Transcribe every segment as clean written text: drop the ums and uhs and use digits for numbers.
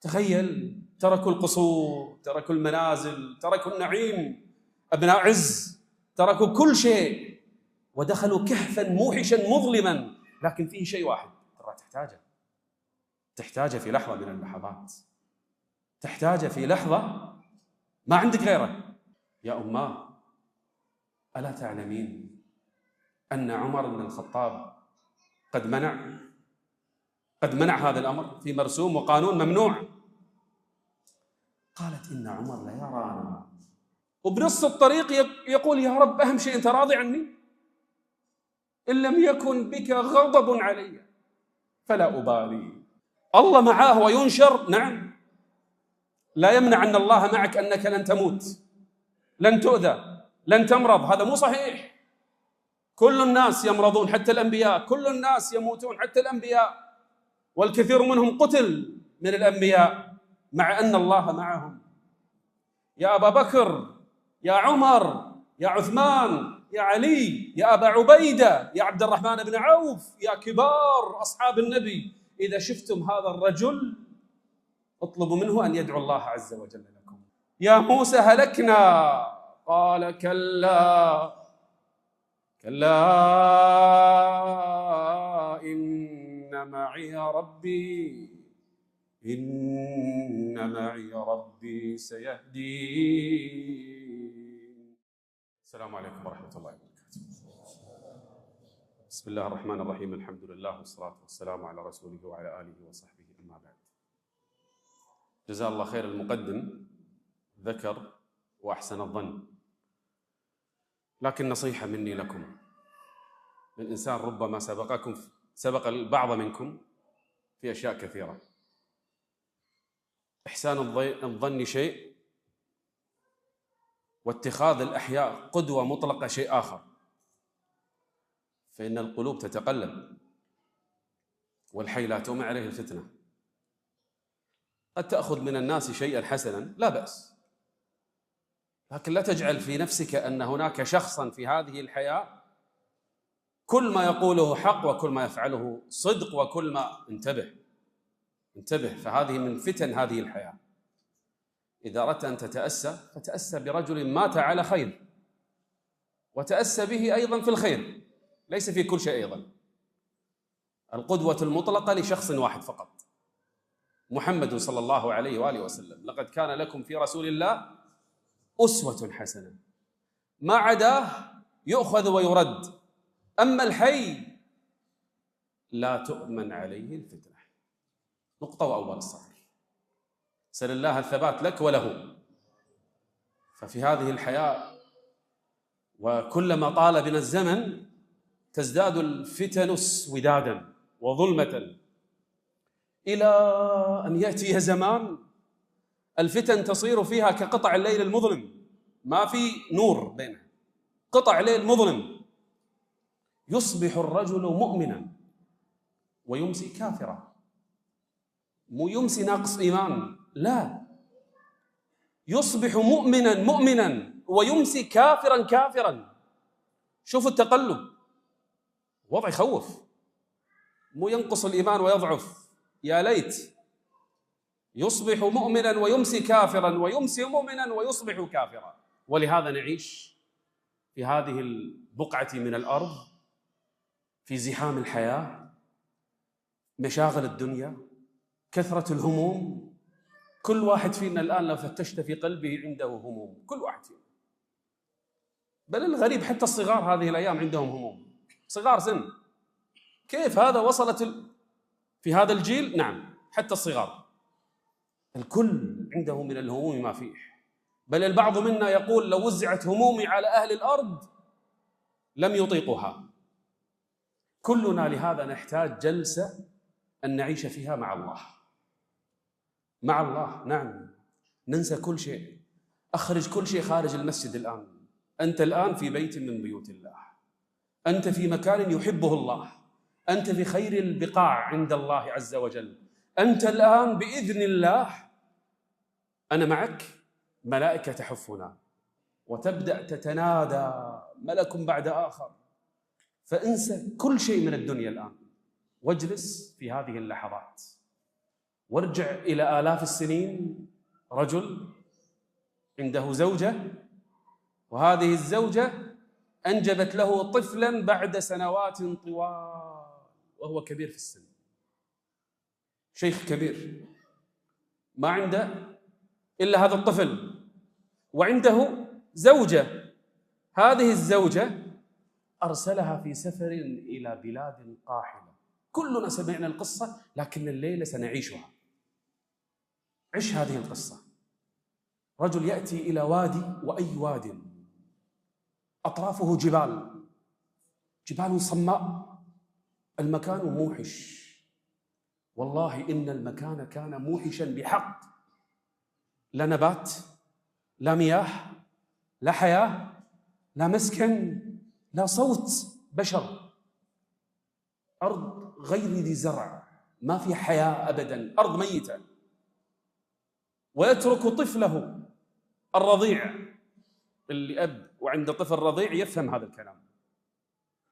تخيل، تركوا القصور، تركوا المنازل، تركوا النعيم، أبناء عز، تركوا كل شيء ودخلوا كهفا موحشا مظلما، لكن فيه شيء واحد ترى تحتاجه في لحظة من اللحظات، تحتاجه في لحظة ما عندك غيره. يا أماه، ألا تعلمين أن عمر بن الخطاب قد منع هذا الأمر في مرسوم وقانون ممنوع؟ قالت إن عمر لا يرانا، وبنص الطريق يقول يا رب أهم شيء أنت راضي عني، إن لم يكن بك غضب علي فلا أبالي. الله معاه وينشر، نعم، لا يمنع أن الله معك أنك لن تموت، لن تؤذى، لن تمرض، هذا مو صحيح. كل الناس يمرضون حتى الأنبياء، كل الناس يموتون حتى الأنبياء، والكثير منهم قتل من الأنبياء مع أن الله معهم. يا أبا بكر، يا عمر، يا عثمان، يا علي، يا أبا عبيدة، يا عبد الرحمن بن عوف، يا كبار أصحاب النبي، إذا شفتم هذا الرجل اطلبوا منه أن يدعو الله عز وجل لكم. يا موسى هلكنا، قال كلا إن معي ربي سيهدين. السلام عليكم ورحمة الله وبركاته. بسم الله الرحمن الرحيم، الحمد لله والصلاة والسلام على رسوله وعلى آله وصحبه، أما بعد. جزاه الله خير المقدم، ذكر وأحسن الظن، لكن نصيحة مني لكم. الإنسان ربما سبق البعض منكم في أشياء كثيرة. إحسان الظن شيء، واتخاذ الأحياء قدوة مطلقة شيء آخر، فإن القلوب تتقلب، والحي لا تؤمن عليه الفتنة. قد تأخذ من الناس شيئا حسنا لا بأس، لكن لا تجعل في نفسك أن هناك شخصا في هذه الحياة كل ما يقوله حق وكل ما يفعله صدق وكل ما انتبه، فهذه من فتن هذه الحياة. إذا أردت أن تتأسى فتأسى برجل مات على خير، وتأسى به أيضا في الخير، ليس في كل شيء أيضا. القدوة المطلقة لشخص واحد فقط، محمد صلى الله عليه وآله وسلم. لقد كان لكم في رسول الله أسوة حسنة، ما عداه يؤخذ ويرد، أما الحي لا تؤمن عليه الفتنة. نقطة وأول السطر. سل الله الثبات لك وله. ففي هذه الحياة وكلما طال بنا الزمن تزداد الفتن اسودادا وظلمة، إلى أن يأتي زمان الفتن تصير فيها كقطع الليل المظلم، ما في نور بينها، قطع ليل مظلم. يصبح الرجل مؤمنا ويمسي كافرا، مو يمسي ناقص إيمان، لا، يصبح مؤمنا ويمسي كافرا. شوفوا التقلب، وضع يخوف، مو ينقص الإيمان ويضعف، يا ليت. يصبح مؤمنا ويمسي كافرا، ويمسي مؤمنا ويصبح كافرا. ولهذا نعيش في هذه البقعة من الأرض في زحام الحياة، مشاغل الدنيا، كثرة الهموم. كل واحد فينا الآن لو فتشت في قلبه عنده هموم، كل واحد فينا. بل الغريب حتى الصغار هذه الأيام عندهم هموم، صغار سن. كيف هذا وصلت في هذا الجيل؟ نعم، حتى الصغار، الكل عنده من الهموم ما فيه. بل البعض منا يقول لو وزعت همومي على أهل الأرض لم يطيقها. كلنا لهذا نحتاج جلسة أن نعيش فيها مع الله، نعم، ننسى كل شيء، أخرج كل شيء خارج المسجد. الآن أنت الآن في بيت من بيوت الله، أنت في مكان يحبه الله، أنت في خير البقاع عند الله عز وجل. أنت الآن بإذن الله أنا معك، ملائكة تحفنا، وتبدأ تتنادى ملك بعد آخر، فانسى كل شيء من الدنيا الآن واجلس في هذه اللحظات وارجع إلى آلاف السنين، رجل عنده زوجة، وهذه الزوجة أنجبت له طفلا بعد سنوات طوال وهو كبير في السن، شيخ كبير ما عنده إلا هذا الطفل، وعنده زوجة. هذه الزوجة أرسلها في سفر إلى بلاد قاحلة. كلنا سمعنا القصة، لكن الليلة سنعيشها. عش هذه القصة. رجل يأتي إلى وادي، وأي واد أطرافه جبال صماء، المكان موحش، والله إن المكان كان موحشا بحق، لا نبات، لا مياه، لا حياة، لا مسكن، لا صوت بشر، أرض غير ذي زرع، ما في حياة أبدا، أرض ميتة. ويترك طفله الرضيع، اللي أب وعنده طفل رضيع يفهم هذا الكلام،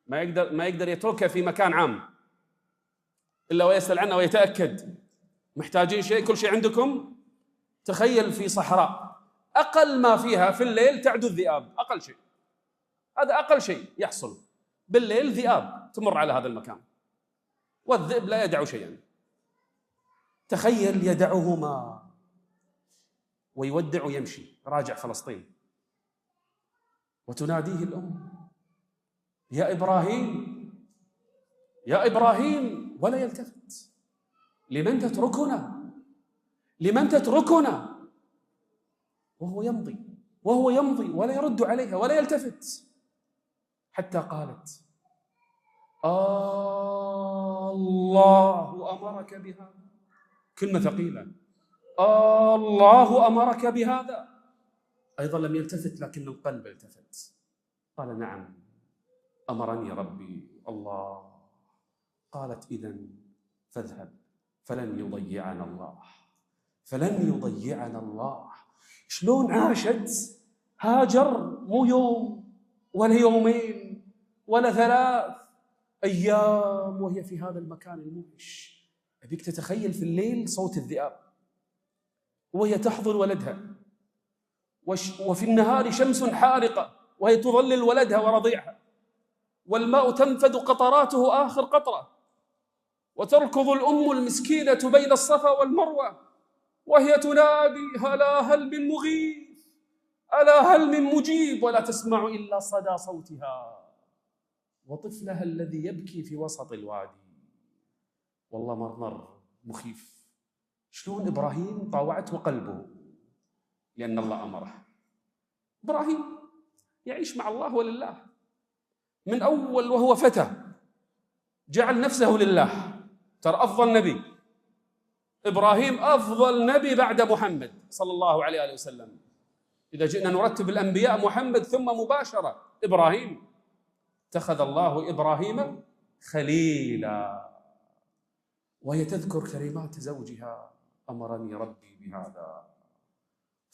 ما يقدر يتركه في مكان عام إلا ويسأل عنه ويتأكد محتاجين شيء، كل شيء عندكم. تخيل في صحراء أقل ما فيها في الليل تعدو الذئاب، أقل شيء، هذا أقل شيء يحصل بالليل، ذئاب تمر على هذا المكان، والذئب لا يدع شيئا. تخيل يدعهما ويودع ويمشي راجع فلسطين، وتناديه الأم: يا إبراهيم، يا إبراهيم، ولا يلتفت. لمن تتركنا؟ لمن تتركنا؟ وهو يمضي ولا يرد عليها ولا يلتفت، حتى قالت: الله أمرك بهذا. كلمة ثقيلة، الله أمرك بهذا. أيضا لم يلتفت، لكن القلب التفت، قال: نعم أمرني ربي الله. قالت: إذن فاذهب، فلن يضيعنا الله، فلن يضيعنا الله. شلون عاشت هاجر؟ مو يوم ولا يومين ولا 3 أيام وهي في هذا المكان الموحش. أبيك تتخيل في الليل صوت الذئاب، وهي تحضن ولدها، وفي النهار شمس حارقة وهي تظلل ولدها ورضيعها، والماء تنفد قطراته آخر قطرة، وتركض الأم المسكينة بين الصفا والمروة وهي تنادي: هلا هل من مغيث، ألا هل من مجيب، ولا تسمع إلا صدى صوتها وطفلها الذي يبكي في وسط الوادي. والله مرمر مخيف. شلون إبراهيم طاوعته قلبه لأن الله أمره. إبراهيم يعيش مع الله ولله من أول وهو فتى، جعل نفسه لله. ترى أفضل نبي إبراهيم، أفضل نبي بعد محمد صلى الله عليه وسلم. إذا جئنا نرتب الأنبياء محمد ثم مباشرة إبراهيم. اتخذ الله إبراهيم خليلا. وهي تذكر كلمات زوجها: أمرني ربي بهذا.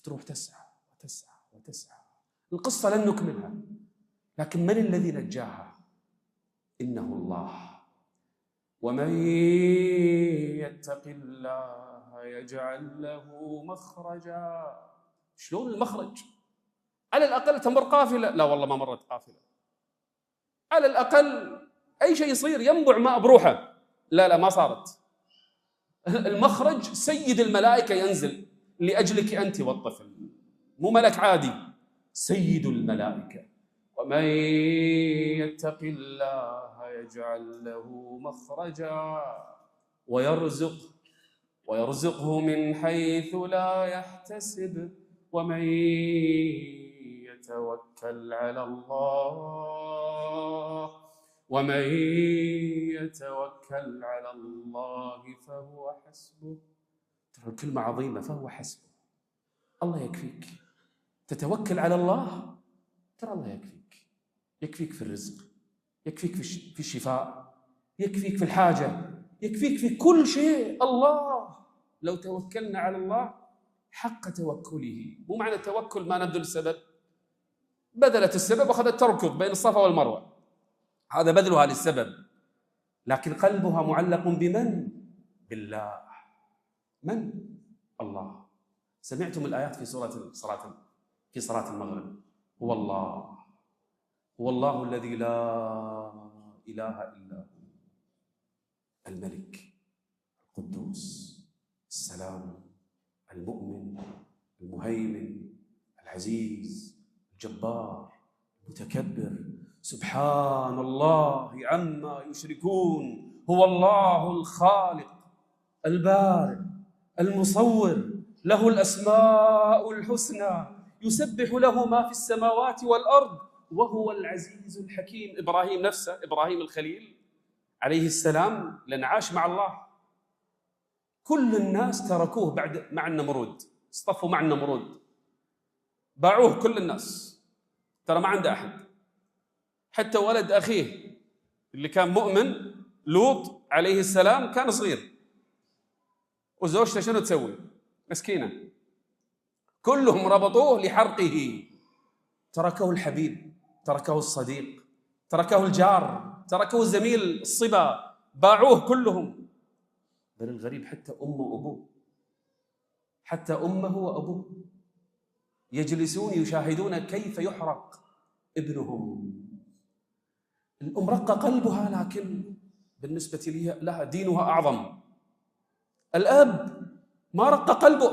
تروح تسعى وتسعى وتسعى. القصة لن نكملها، لكن من الذي نجاها؟ إنه الله. ومن يتق الله يجعل له مخرجا. شلون المخرج؟ على الأقل تمر قافلة. لا والله ما مرت قافلة. على الأقل أي شيء يصير، ينبع ماء بروحه. لا ما صارت. المخرج سيد الملائكة ينزل لأجلك أنت والطفل، مو ملك عادي، سيد الملائكة. ومن يتق الله يجعل له مخرجا ويرزقه من حيث لا يحتسب. ومن يتوكل على الله فهو حسبه. ترى الكلمة عظيمة، فهو حسبه. الله يكفيك. تتوكل على الله، ترى الله يكفيك. يكفيك في الرزق، يكفيك في الشفاء، يكفيك في الحاجة، يكفيك في كل شيء. الله لو توكلنا على الله حق توكله. مو معنى التوكل ما نبذل السبب. بذلت السبب وأخذت تركض بين الصفا والمروة، هذا بذلها للسبب، لكن قلبها معلق بمن؟ بالله. من؟ الله. سمعتم الآيات في صلاة المغرب. هو الله، هو الله الذي لا إله إلا هو، الملك القدوس السلام المؤمن المهيمن العزيز الجبار المتكبر، سبحان الله عما يشركون. هو الله الخالق البارئ المصور، له الأسماء الحسنى، يسبح له ما في السماوات والأرض، وهو العزيز الحكيم. إبراهيم نفسه، إبراهيم الخليل عليه السلام، لأن عاش مع الله. كل الناس تركوه بعد مع النمرود، اصطفوا مع النمرود، باعوه كل الناس، ترى ما عنده أحد. حتى ولد أخيه اللي كان مؤمن لوط عليه السلام كان صغير، وزوجته شنو تسوي؟ مسكينة. كلهم ربطوه لحرقه، تركه الحبيب، تركه الصديق، تركه الجار، تركه الزميل الصبا، باعوه كلهم. بل الغريب حتى أمه وأبوه، حتى أمه وأبوه يجلسون يشاهدون كيف يحرق ابنهم. الأم رق قلبها، لكن بالنسبة لها دينها أعظم. الأب ما رق قلبه،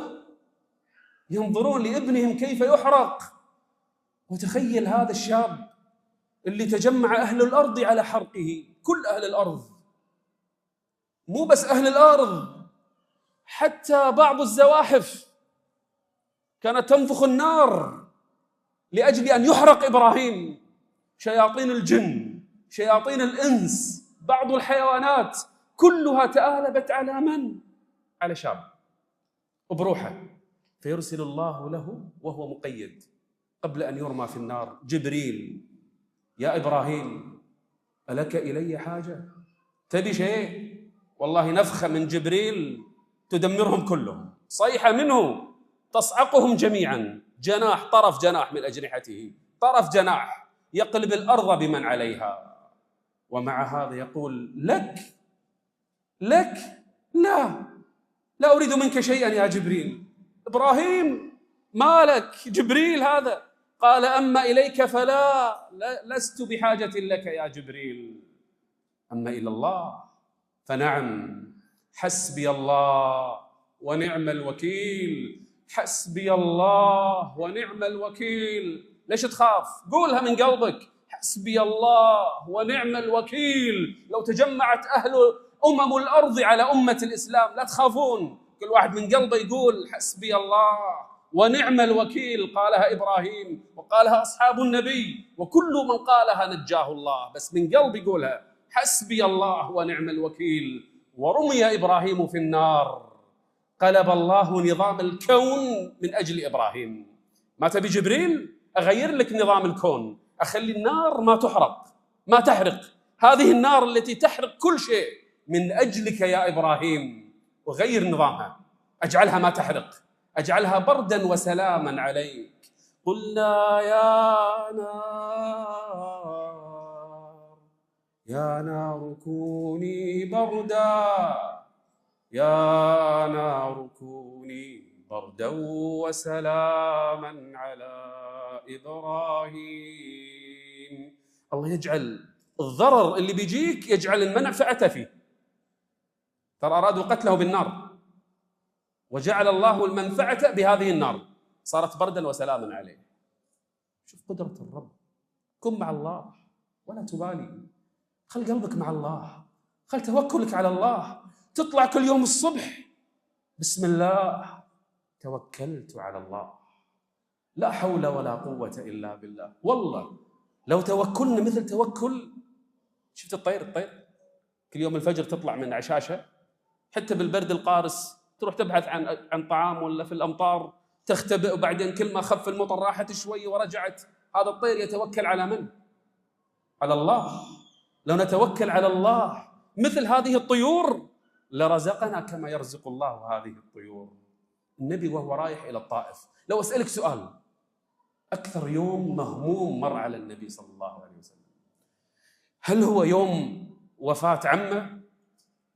ينظرون لابنهم كيف يحرق. وتخيل هذا الشاب اللي تجمع أهل الأرض على حرقه، كل أهل الأرض، مو بس أهل الأرض، حتى بعض الزواحف كانت تنفخ النار لأجل أن يحرق إبراهيم. شياطين الجن، شياطين الإنس، بعض الحيوانات، كلها تآلبت على من؟ على شاب بروحه. فيرسل الله له وهو مقيد قبل أن يرمى في النار جبريل: يا إبراهيم ألك إلي حاجة؟ تبي شيء؟ والله نفخة من جبريل تدمرهم كلهم، صيحة منه تصعقهم جميعا، جناح، طرف جناح من أجنحته، طرف جناح يقلب الأرض بمن عليها. ومع هذا يقول: لك لا أريد منك شيئا يا جبريل. إبراهيم ما لك؟ جبريل هذا. قال: أما إليك فلا، لست بحاجة لك يا جبريل، أما إلى الله فنعم، حسبي الله ونعم الوكيل، حسبي الله ونعم الوكيل. ليش تخاف؟ قولها من قلبك: حسبي الله ونعم الوكيل. لو تجمعت أمم الأرض على أمة الإسلام لا تخافون، كل واحد من قلبه يقول: حسبي الله ونعم الوكيل. قالها إبراهيم وقالها أصحاب النبي، وكل من قالها نجاه الله، بس من قلب يقولها: حسبي الله ونعم الوكيل. ورمي إبراهيم في النار، قلب الله نظام الكون من أجل إبراهيم. ما تبي جبريل؟ أغير لك نظام الكون، أخلي النار ما تحرق، هذه النار التي تحرق كل شيء من أجلك يا إبراهيم، وغير نظامها، أجعلها ما تحرق، أجعلها بردا وسلاما عليك. قلنا يا نار كوني بردا وسلاما على إبراهيم. الله يجعل الضرر اللي بيجيك، يجعل المنع فيه. ترى أرادوا قتله بالنار، وجعل الله المنفعة بهذه النار، صارت بردا وسلاما عليه. شوف قدرة الرب. كن مع الله ولا تبالي، خل قلبك مع الله، خل توكلك على الله. تطلع كل يوم الصبح: بسم الله توكلت على الله، لا حول ولا قوة إلا بالله. والله لو توكلنا مثل توكل، شفت الطير كل يوم الفجر تطلع من عشاشة، حتى بالبرد القارس تروح تبحث عن طعام، ولا في الأمطار تختبئ، وبعدين كل ما خف المطر راحت شوي ورجعت. هذا الطير يتوكل على من؟ على الله. لو نتوكل على الله مثل هذه الطيور لرزقنا كما يرزق الله هذه الطيور. النبي وهو رايح إلى الطائف، لو أسألك سؤال: أكثر يوم مهموم مر على النبي صلى الله عليه وسلم، هل هو يوم وفاة عمه،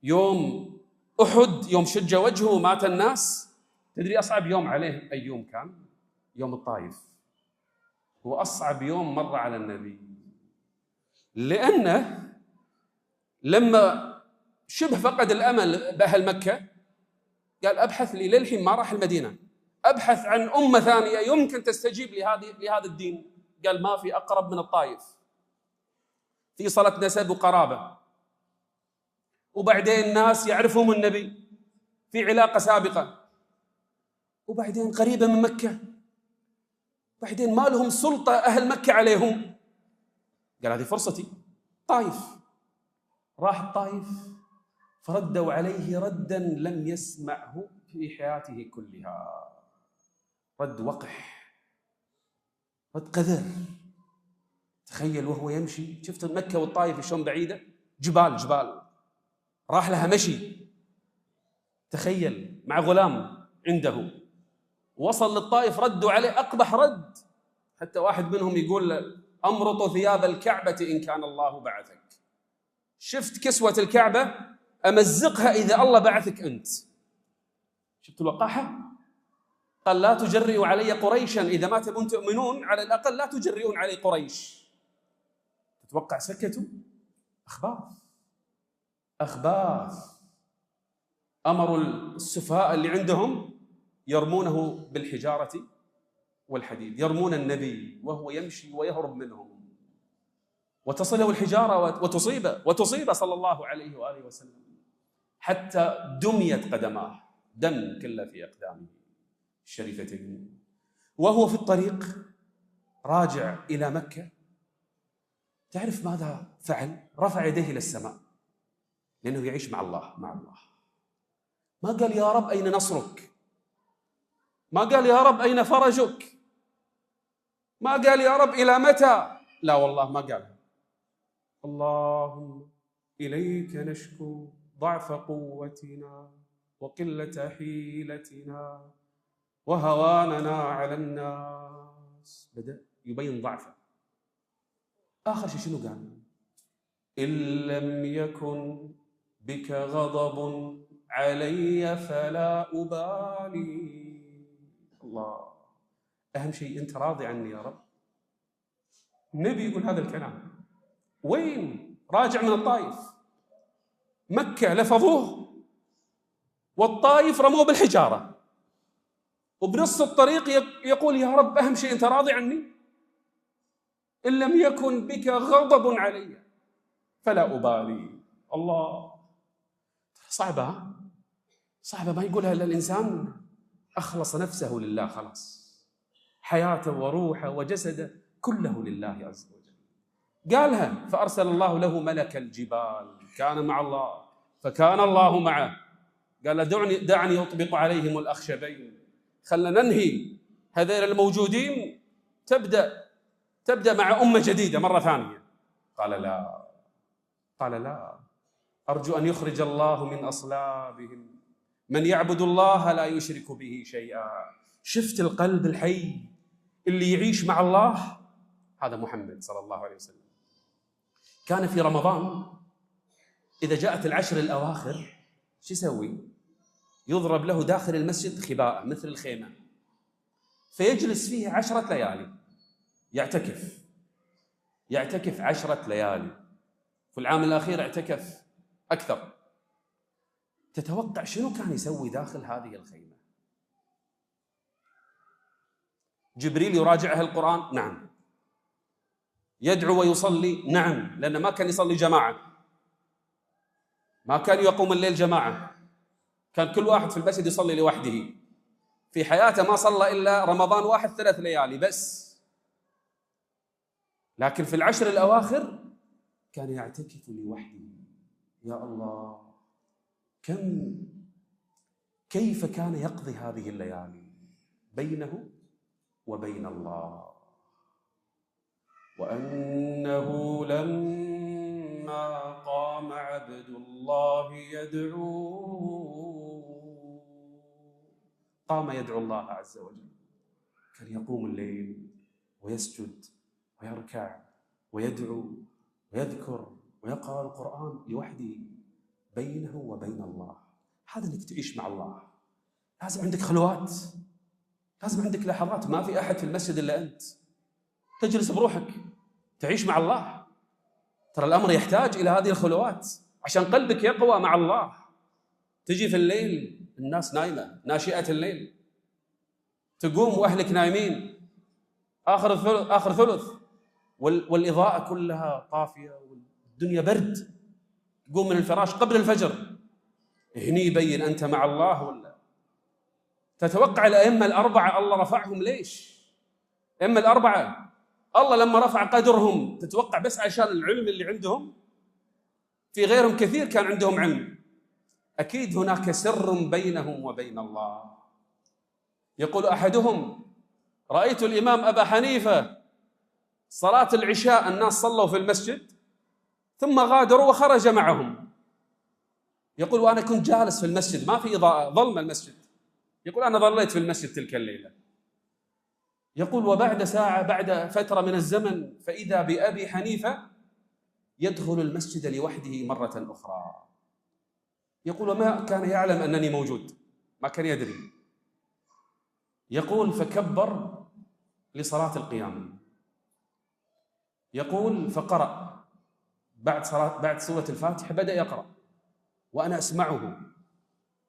يوم أحد يوم شج وجهه ومات الناس. تدري أصعب يوم عليه أي يوم كان؟ يوم الطائف. هو أصعب يوم مر على النبي، لأنه لما شبه فقد الأمل بأهل مكة قال أبحث لي، للحين ما راح المدينة، أبحث عن أمة ثانية يمكن تستجيب لهذا الدين. قال ما في أقرب من الطائف، في صلة نسب وقرابة، وبعدين ناس يعرفهم النبي، في علاقة سابقة، وبعدين قريبة من مكة، بعدين ما لهم سلطة أهل مكة عليهم. قال هذه فرصتي، طائف. راح الطائف فردوا عليه ردا لم يسمعه في حياته كلها، رد وقح، رد قذر. تخيل وهو يمشي، شفت مكة والطائف شلون بعيدة، جبال، راح لها مشي. تخيل مع غلام عنده، وصل للطائف ردوا عليه أقبح رد، حتى واحد منهم يقول أمرط ثياب الكعبة إن كان الله بعثك. شفت كسوة الكعبة أمزقها إذا الله بعثك أنت. شفت الوقاحة؟ قال لا تجرئوا علي قريشا، إذا ما تبون تؤمنون على الأقل لا تجرئون علي قريش. تتوقع سكتوا؟ أخباث. أمروا السفهاء اللي عندهم يرمونه بالحجارة والحديد، يرمون النبي وهو يمشي ويهرب منهم، وتصله الحجارة وتصيب صلى الله عليه وآله وسلم، حتى دميت قدماه، دم كله في أقدامه الشريفتين. وهو في الطريق راجع إلى مكة، تعرف ماذا فعل؟ رفع يديه إلى السماء، لأنه يعيش مع الله. ما قال يا رب أين نصرك، ما قال يا رب أين فرجك، ما قال يا رب إلى متى، لا والله ما قال. اللهم إليك نشكو ضعف قوتنا وقلة حيلتنا وهواننا على الناس. بدأ يبين ضعفه. آخر شيء شنو قال؟ إن لم يكن بك غضب علي فلا أبالي. الله، أهم شيء أنت راضي عني يا رب. النبي يقول هذا الكلام وين؟ راجع من الطائف، مكة لفظوه والطائف رموه بالحجارة، وبنص الطريق يقول يا رب أهم شيء أنت راضي عني. إن لم يكن بك غضب علي فلا أبالي. الله، صعبة ما يقولها إلا الإنسان أخلص نفسه لله، خلاص حياته وروحه وجسده كله لله عز وجل. قالها فأرسل الله له ملك الجبال، كان مع الله فكان الله معه. قال دعني أطبق عليهم الأخشبين، خلنا ننهي هذين الموجودين، تبدأ مع أمة جديدة مرة ثانية. قال لا، أرجو أن يخرج الله من أصلابهم من يعبد الله لا يشرك به شيئا. شفت القلب الحي اللي يعيش مع الله؟ هذا محمد صلى الله عليه وسلم. كان في رمضان إذا جاءت العشر الأواخر شو يسوي؟ يضرب له داخل المسجد خباء مثل الخيمة، فيجلس فيه 10 ليالي يعتكف 10 ليالي. في العام الأخير اعتكف أكثر. تتوقع شنو كان يسوي داخل هذه الخيمة؟ جبريل يراجعه القرآن؟ نعم. يدعو ويصلي؟ نعم، لأنه ما كان يصلي جماعة، ما كان يقوم الليل جماعة، كان كل واحد في المسجد يصلي لوحده. في حياته ما صلى إلا رمضان واحد 3 ليالي بس، لكن في العشر الأواخر كان يعتكف لوحده. يا الله، كيف كان يقضي هذه الليالي بينه وبين الله. وأنه لما قام عبد الله قام يدعو الله عز وجل. كان يقوم الليل ويسجد ويركع ويدعو ويذكر ويقرأ القرآن لوحده بينه وبين الله. هذا انك تعيش مع الله. لازم عندك خلوات، لازم عندك لحظات ما في احد في المسجد الا انت، تجلس بروحك تعيش مع الله. ترى الامر يحتاج الى هذه الخلوات عشان قلبك يقوى مع الله. تجي في الليل الناس نايمه، ناشئه الليل، تقوم واهلك نايمين، اخر ثلث والاضاءه كلها طافيه والدنيا برد، تقوم من الفراش قبل الفجر. هني يبين انت مع الله ولا؟ تتوقع الائمه الاربعه الله رفعهم ليش؟ الائمه الاربعه الله لما رفع قدرهم تتوقع بس عشان العلم اللي عندهم؟ في غيرهم كثير كان عندهم علم. اكيد هناك سر بينهم وبين الله. يقول احدهم: رايت الامام ابا حنيفه صلاه العشاء الناس صلوا في المسجد ثم غادروا وخرج معهم. يقول: وانا كنت جالس في المسجد، ما في اضاءه، ظلم المسجد. يقول: انا ظليت في المسجد تلك الليله. يقول: وبعد ساعه، بعد فتره من الزمن، فاذا بابي حنيفه يدخل المسجد لوحده مره اخرى. يقول: وما كان يعلم انني موجود، ما كان يدري. يقول: فكبر لصلاه القيام. يقول: فقرأ بعد سورة الفاتحة بدأ يقرأ وأنا أسمعه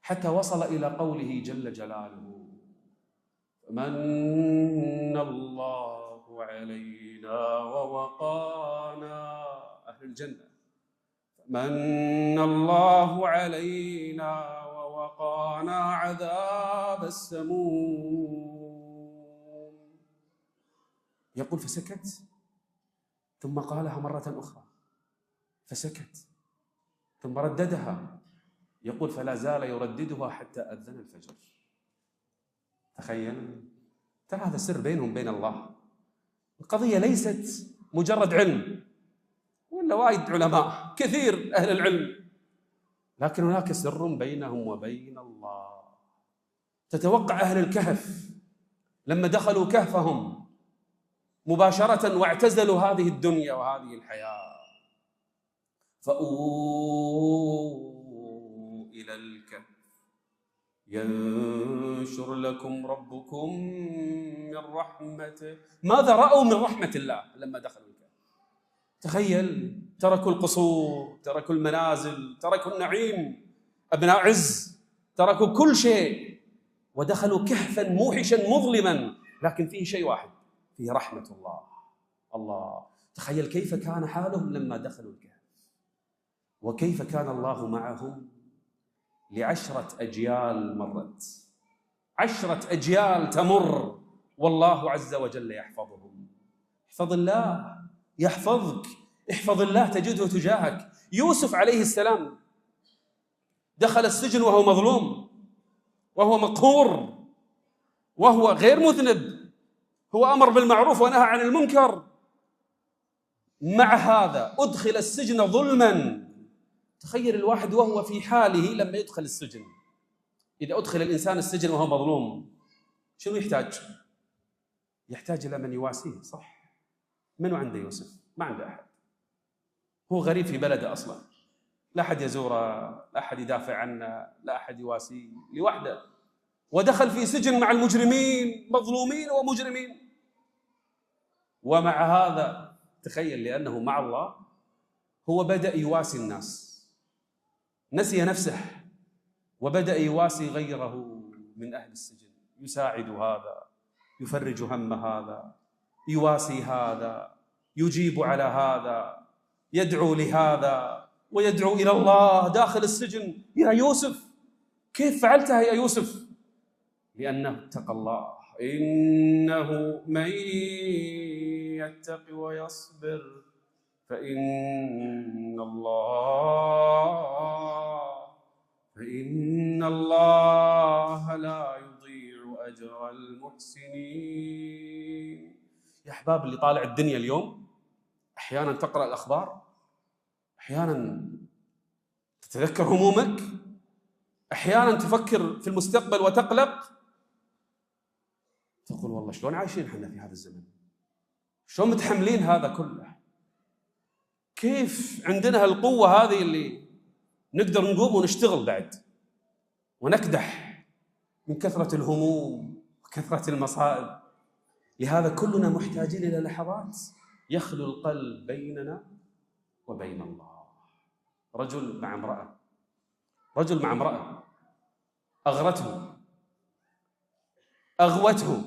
حتى وصل إلى قوله جل جلاله: من الله علينا ووقانا، أهل الجنة، من الله علينا ووقانا عذاب السموم. يقول: فسكت ثم قالها مرة أخرى، فسكت ثم رددها. يقول: فلا زال يرددها حتى أذن الفجر. تخيل، ترى هذا سر بينهم وبين الله. القضية ليست مجرد علم، ولا وايد علماء كثير أهل العلم، لكن هناك سر بينهم وبين الله. تتوقع أهل الكهف لما دخلوا كهفهم مباشرة واعتزلوا هذه الدنيا وهذه الحياة، فأووا إلى الكهف ينشر لكم ربكم من رحمته. ماذا رأوا من رحمة الله لما دخلوا الكهف؟ تخيل، تركوا القصور، تركوا المنازل، تركوا النعيم، أبناء عز، تركوا كل شيء ودخلوا كهفا موحشا مظلما، لكن فيه شيء واحد، فيه رحمة الله. الله، تخيل كيف كان حالهم لما دخلوا الكهف، وكيف كان الله معهم ل10 أجيال مرت، 10 أجيال تمر والله عز وجل يحفظهم. احفظ الله يحفظك، احفظ الله تجده تجاهك. يوسف عليه السلام دخل السجن وهو مظلوم، وهو مقهور، وهو غير مذنب، هو أمر بالمعروف ونهى عن المنكر. مع هذا أدخل السجن ظلما. تخيل الواحد وهو في حاله لما يدخل السجن. إذا أدخل الإنسان السجن وهو مظلوم شنو يحتاج؟ يحتاج إلى من يواسيه، صح؟ منو عنده يوسف؟ ما عنده أحد، هو غريب في بلده أصلا، لا أحد يزوره، لا أحد يدافع عنه، لا أحد يواسيه، لوحده، ودخل في سجن مع المجرمين، مظلومين ومجرمين. ومع هذا تخيل لأنه مع الله هو بدأ يواسي الناس، نسي نفسه وبدأ يواسي غيره من أهل السجن، يساعد هذا، يفرج هم هذا، يواسي هذا، يجيب على هذا، يدعو لهذا ويدعو إلى الله داخل السجن. يا يوسف كيف فعلتها يا يوسف؟ لأنه اتقى الله. إنه من يتق ويصبر فإن الله لا يضيع أجر المحسنين. يا أحباب اللي طالع الدنيا اليوم، أحيانا تقرأ الأخبار، أحيانا تتذكر همومك، أحيانا تفكر في المستقبل وتقلق، تقول والله شلون عايشين احنا في هذا الزمن؟ شلون متحملين هذا كله؟ كيف عندنا هالقوة هذه اللي نقدر نقوم ونشتغل بعد؟ ونكدح من كثرة الهموم وكثرة المصائب. لهذا كلنا محتاجين إلى لحظات يخلو القلب بيننا وبين الله. رجل مع امرأة أغوته،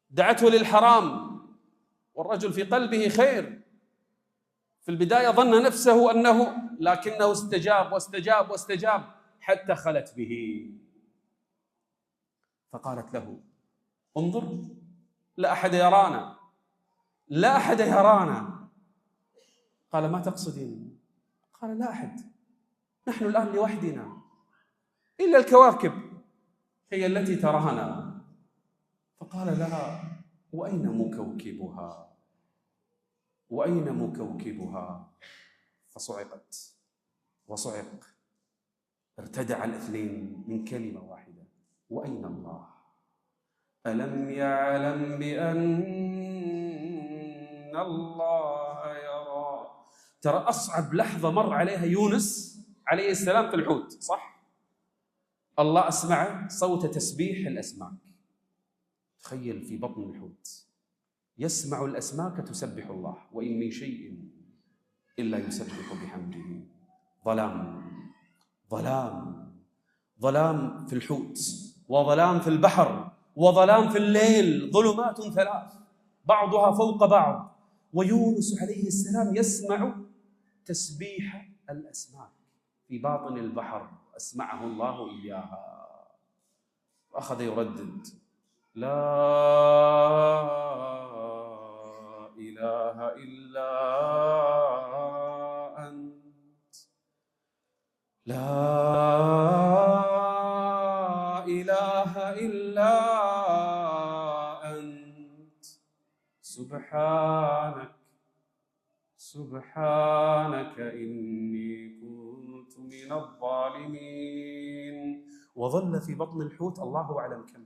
دعته للحرام، والرجل في قلبه خير. في البداية ظن نفسه أنه، لكنه استجاب حتى خلت به. فقالت له: انظر، لا أحد يرانا. قال: ما تقصدين؟ قال: لا أحد، نحن الآن لوحدنا، إلا الكواكب هي التي ترانا. فقال لها: وأين مكوكبها؟ فصعقت وصعق، ارتدع الاثنين من كلمة واحدة: وأين الله؟ ألم يعلم بأن الله يرى. ترى أصعب لحظة مر عليها يونس عليه السلام في الحوت، صح؟ الله أسمع صوت تسبيح الأسماك. تخيل في بطن الحوت يسمع الأسماك تسبح الله، وإن من شيء إلا يسبح بحمده. ظلام في الحوت، وظلام في البحر، وظلام في الليل، ظلمات ثلاث بعضها فوق بعض. ويونس عليه السلام يسمع تسبيح الأسماك في باطن البحر، أسمعه الله إياها. وأخذ يردد: لا إله إلا أنت، لا إله إلا أنت، سبحانك إني كنت من الظالمين. وظل في بطن الحوت الله أعلم كم،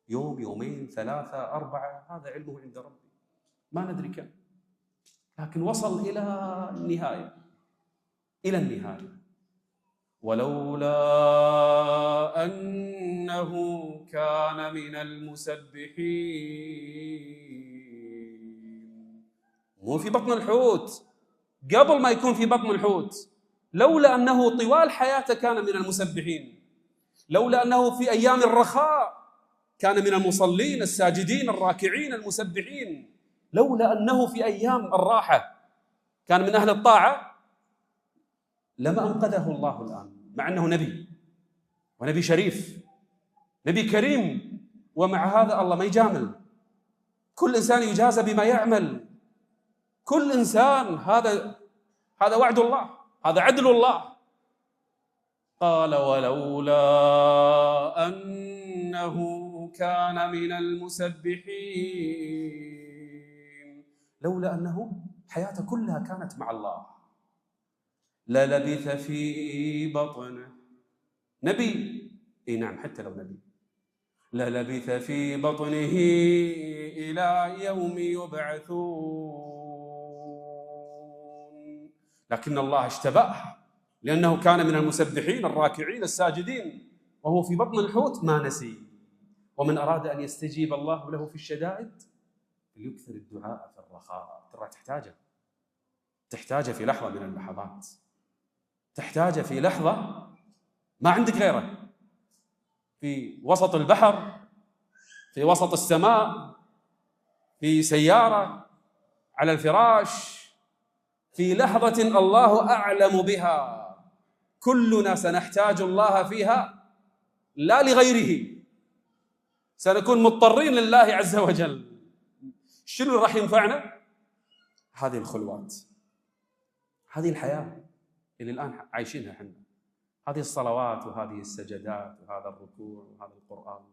يوم، يومين، 3، 4، هذا علمه عند ربي، ما ندري كم، لكن وصل إلى النهاية. ولولا أنه كان من المسبحين، مو في بطن الحوت، قبل ما يكون في بطن الحوت، لولا أنه طوال حياته كان من المسبحين، لولا أنه في أيام الرخاء كان من المصلين الساجدين الراكعين المسبحين، لولا أنه في أيام الراحة كان من أهل الطاعة، لما أنقذه الله الآن، مع أنه نبي، ونبي شريف، نبي كريم. ومع هذا الله ما يجامل، كل إنسان يجازى بما يعمل، كل إنسان. هذا وعد الله، هذا عدل الله. قال: ولولا أنه كان من المسبحين، لولا أنه حياته كلها كانت مع الله، للبث في بطنه، نبي، اي نعم حتى لو نبي، للبث في بطنه إلى يوم يبعثون. لكن الله اجتباه لأنه كان من المسبحين الراكعين الساجدين، وهو في بطن الحوت ما نسي. ومن أراد أن يستجيب الله له في الشدائد فليكثر الدعاء في الرخاء. ترى تحتاجه في لحظة من اللحظات، تحتاجه في لحظة ما عندك غيره، في وسط البحر، في وسط السماء، في سيارة، على الفراش، في لحظة الله أعلم بها. كلنا سنحتاج الله فيها لا لغيره، سنكون مضطرين لله عز وجل. شنو راح ينفعنا؟ هذه الخلوات، هذه الحياة اللي الآن عايشينها احنا، هذه الصلوات وهذه السجدات وهذا الركوع وهذا القرآن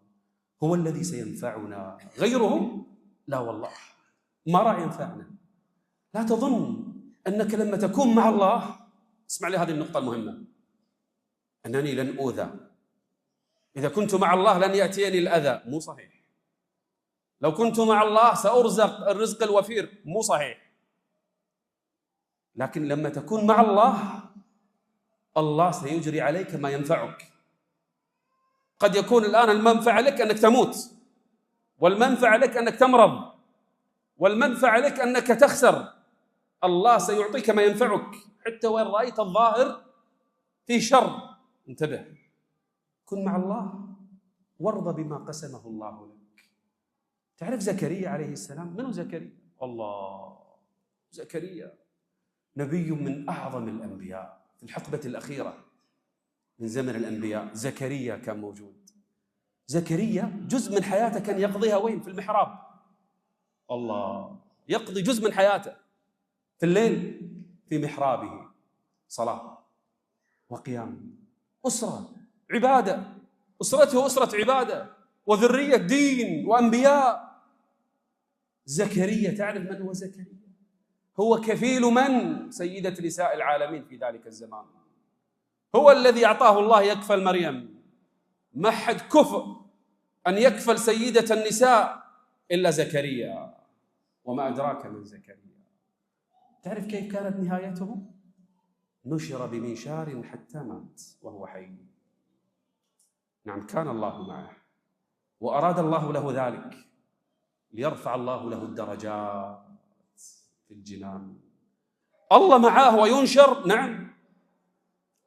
هو الذي سينفعنا، غيره لا والله ما راح ينفعنا. لا تظن أنك لما تكون مع الله، اسمع لي هذه النقطة المهمة، أنني لن أوذى، إذا كنت مع الله لن يأتيني الأذى، مو صحيح. لو كنت مع الله سأرزق الرزق الوفير، مو صحيح. لكن لما تكون مع الله، الله سيجري عليك ما ينفعك، قد يكون الآن المنفعة لك أنك تموت، والمنفعة لك أنك تمرض، والمنفعة لك أنك تخسر. الله سيعطيك ما ينفعك حتى وإن رأيت الظاهر في شر. انتبه، كن مع الله وارضى بما قسمه الله لك. تعرف زكريا عليه السلام؟ منو زكريا؟ الله، زكريا نبي من أعظم الأنبياء في الحقبة الأخيرة من زمن الأنبياء. زكريا كان موجود. زكريا جزء من حياته كان يقضيها وين؟ في المحراب. الله، يقضي جزء من حياته في الليل في محرابه، صلاة وقيام، أسرة عبادة، أسرته أسرة عبادة وذرية دين وأنبياء. زكريا، تعرف من هو زكريا؟ هو كفيل من؟ سيدة نساء العالمين في ذلك الزمان. هو الذي أعطاه الله يكفل مريم. ما حد كفء أن يكفل سيدة النساء إلا زكريا. وما أدراك من زكريا. تعرف كيف كانت نهايته؟ نشر بمنشار حتى مات وهو حي. نعم، كان الله معه وأراد الله له ذلك ليرفع الله له الدرجات في الجنان. الله معاه وينشر، نعم،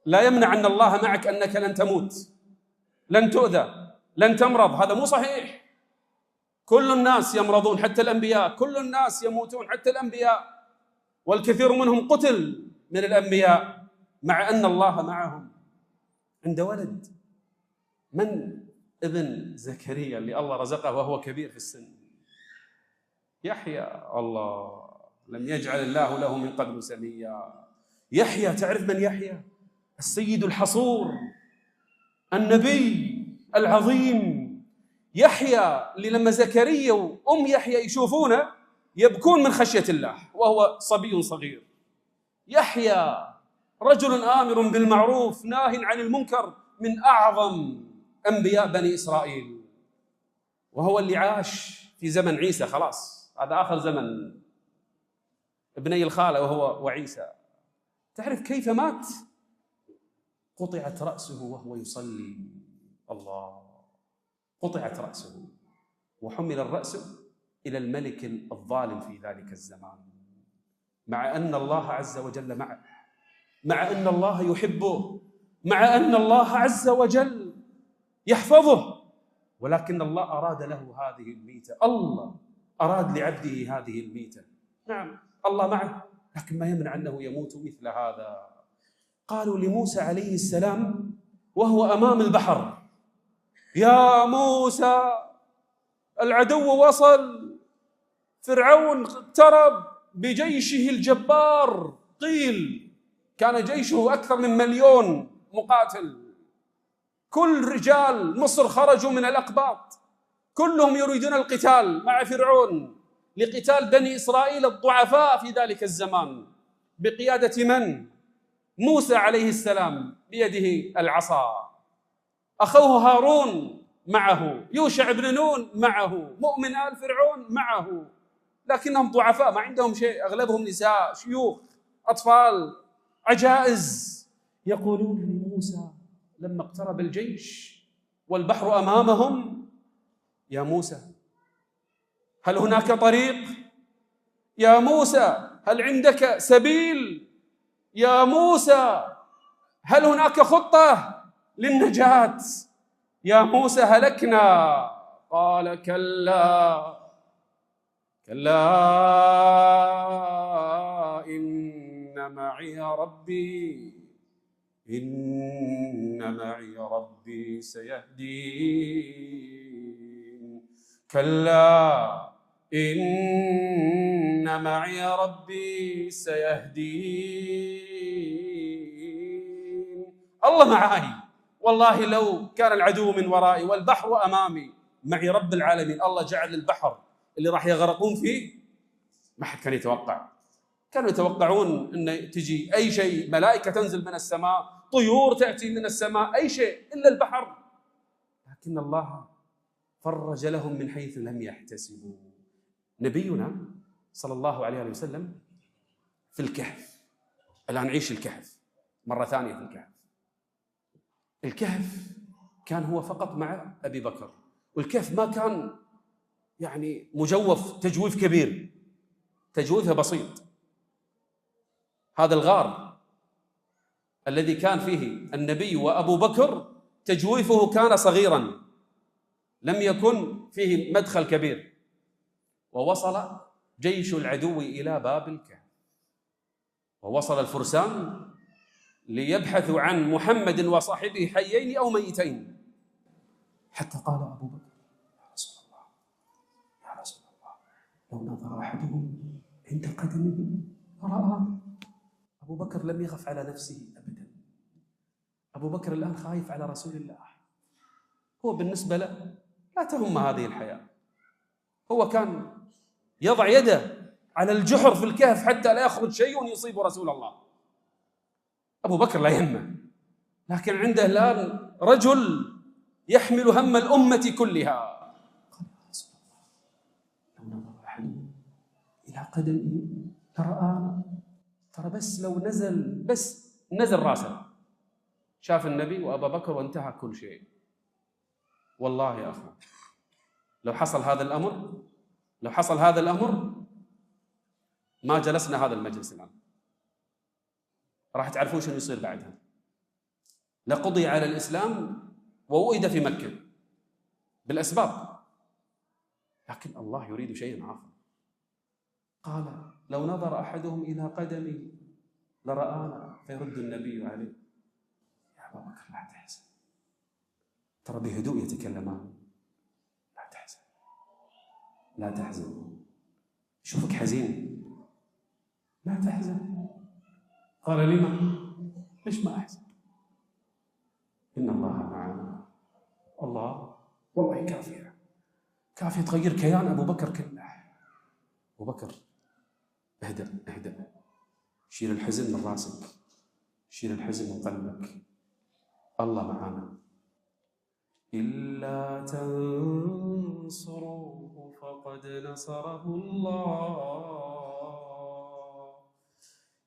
لا يمنع أن الله معك أنك لن تموت، لن تؤذى، لن تمرض. هذا مو صحيح. كل الناس يمرضون حتى الأنبياء، كل الناس يموتون حتى الأنبياء، والكثير منهم قتل من الأنبياء مع أن الله معهم. عند ولد من؟ ابن زكريا اللي الله رزقه وهو كبير في السن، يحيى. الله، لم يجعل الله له من قبل سميا. يحيى، تعرف من يحيى؟ السيد الحصور، النبي العظيم. يحيى اللي لما زكريا وأم يحيى يشوفونه يبكون من خشية الله وهو صبي صغير. يحيى رجل آمر بالمعروف ناه عن المنكر، من أعظم أنبياء بني إسرائيل، وهو اللي عاش في زمن عيسى. خلاص، هذا آخر زمن ابني الخالة وهو وعيسى. تعرف كيف مات؟ قطعت رأسه وهو يصلي. الله، قطعت رأسه وحمل الرأس إلى الملك الظالم في ذلك الزمان، مع أن الله عز وجل معه، مع أن الله يحبه، مع أن الله عز وجل يحفظه، ولكن الله أراد له هذه الميتة. الله أراد لعبده هذه الميتة. نعم، الله معه، لكن ما يمنع أنه يموت مثل هذا. قالوا لموسى عليه السلام وهو أمام البحر: يا موسى، العدو وصل، فرعون اقترب بجيشه الجبار. قيل كان جيشه أكثر من 1,000,000 مقاتل، كل رجال مصر خرجوا من الأقباط، كلهم يريدون القتال مع فرعون لقتال بني إسرائيل الضعفاء في ذلك الزمان، بقيادة من؟ موسى عليه السلام بيده العصا، أخوه هارون معه، يوشع بن نون معه، مؤمن آل فرعون معه، لكنهم ضعفاء ما عندهم شيء، أغلبهم نساء، شيوخ، أطفال، عجائز. يقولون لموسى لما اقترب الجيش والبحر أمامهم: يا موسى، هل هناك طريق؟ يا موسى، هل عندك سبيل؟ يا موسى، هل هناك خطة للنجاة؟ يا موسى، هلكنا. قال: كلا كلا، إن معي ربي، إن معي ربي سيهدين. كلا إن معي ربي سيهدين. الله معي، والله لو كان العدو من ورائي والبحر أمامي، معي رب العالمين. الله جعل البحر اللي راح يغرقون فيه ما حد كان يتوقع. كانوا يتوقعون أن تجي أي شيء، ملائكة تنزل من السماء، طيور تأتي من السماء، أي شيء إلا البحر. لكن الله فرج لهم من حيث لم يحتسبوا. نبينا صلى الله عليه وسلم في الكهف. الآن نعيش الكهف مرة ثانية. في الكهف كان هو فقط مع أبي بكر، والكهف ما كان يعني مجوف تجويف كبير، تجويفه بسيط. هذا الغار الذي كان فيه النبي وأبو بكر تجويفه كان صغيرا، لم يكن فيه مدخل كبير. ووصل جيش العدو إلى باب الكهف، ووصل الفرسان ليبحثوا عن محمد وصاحبه حيين أو ميتين، حتى قال أبو بكر: يا رسول الله، يا رسول الله، لو نظر أحدهم عند قدمه رأى. أبو بكر لم يخف على نفسه أبدا. أبو بكر الآن خايف على رسول الله. هو بالنسبة له لا تهم هذه الحياة، هو كان يضع يده على الجحر في الكهف حتى لا يخرج شيء يصيب رسول الله. أبو بكر لا يهمه، لكن عنده الآن رجل يحمل هم الأمة كلها. قال: يا رسول الله، لو نظر أحد إلى قدمه لرآنا. ترى بس لو نزل راسه شاف النبي وأبا بكر وانتهى كل شيء. والله يا أخوان، لو حصل هذا الأمر ما جلسنا هذا المجلس الآن. راح تعرفون شنو يصير بعدها. لقضي على الإسلام ووئد في مكة بالأسباب، لكن الله يريد شيئا آخر. قال: لو نظر أحدهم إلى قدمه لرآنا. فيرد النبي عليه: يا أبا بكر لا تحزن، ترى بهدوء يتكلمان. لا تحزن، لا تحزن، شوفك حزين، لا تحزن. قال: لما؟ ليش ما أحزن؟ إن الله معنا. الله والله كافية تغير كيان أبو بكر كله. أبو بكر اهدأ، شيل الحزن من راسك، شيل الحزن من قلبك، الله معنا. إلا تنصروه فقد نصره الله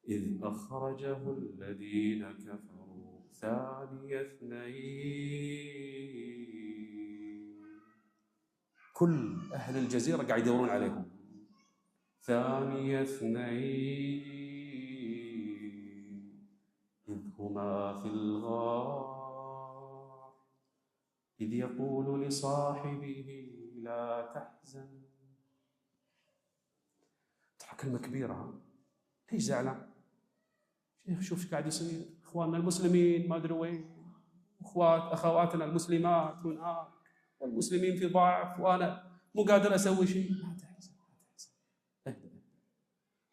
إذ أخرجه الذين كفروا ثاني اثنين. كل أهل الجزيرة قاعد يدورون عليهم. ثاني اثنين إذ هما في الغار إذ يقول لصاحبه لا تحزن. ترى كلمة كبيرة. ليش زعلان؟ شوف ايش قاعد يصير. اخواننا المسلمين ما ادري وين، اخواتنا المسلمات هناك، والمسلمين في ضعف، وانا مو قادر اسوي شيء. لا تحزن،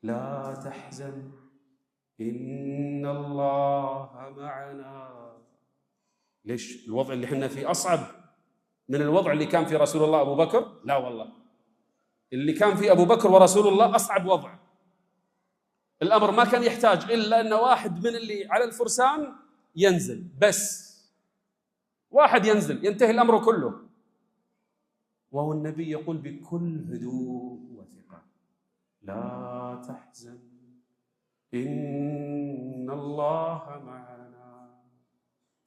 لا تحزن ان الله معنا. ليش الوضع اللي احنا فيه اصعب من الوضع اللي كان في رسول الله ابو بكر؟ لا والله، اللي كان في ابو بكر ورسول الله اصعب وضع. الأمر ما كان يحتاج إلا أن واحد من اللي على الفرسان ينزل، بس واحد ينزل ينتهي الأمر كله. وهو النبي يقول بكل هدوء وثقة: لا تحزن إن الله معنا.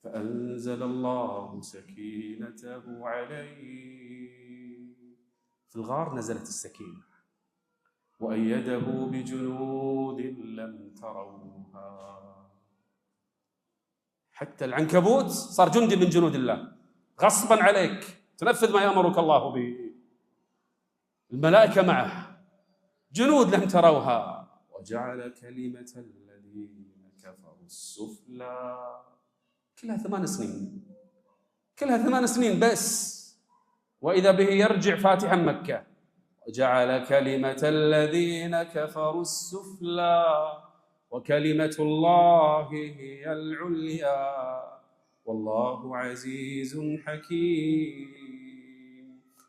فأنزل الله سكينته عليه. في الغار نزلت السكينة وأيده بجنود لم تروها. حتى العنكبوت صار جندي من جنود الله، غصبا عليك تنفذ ما يأمرك الله به. الملائكة معه، جنود لم تروها. وجعل كلمة الذين كفروا السفلى. كلها 8 سنين، كلها 8 سنين بس، وإذا به يرجع فاتحا مكة. وجعل كلمة الذين كفروا السفلى وكلمة الله هي العليا والله عزيز حكيم.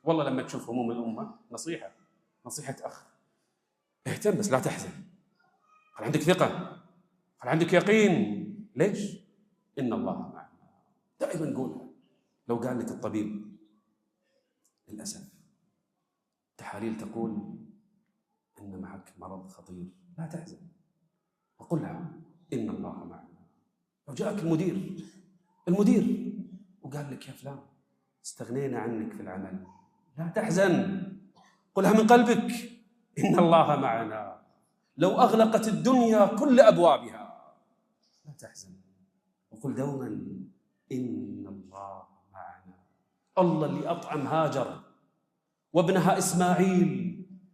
والله لما تشوف هموم الأمة نصيحة أخ، اهتم بس لا تحزن. خل عندك ثقة، خل عندك يقين. ليش؟ إن الله معنا. دائما نقولها. لو قال لك الطبيب للأسف التحاليل تقول إن معك مرض خطير، لا تحزن، وقلها إن الله معنا. لو جاءك المدير وقال لك يا فلان استغنينا عنك في العمل، لا تحزن، قلها من قلبك، إن الله معنا، لو أغلقت الدنيا كل أبوابها لا تحزن، وقل دوما إن الله معنا. الله اللي أطعم هاجر وابنها إسماعيل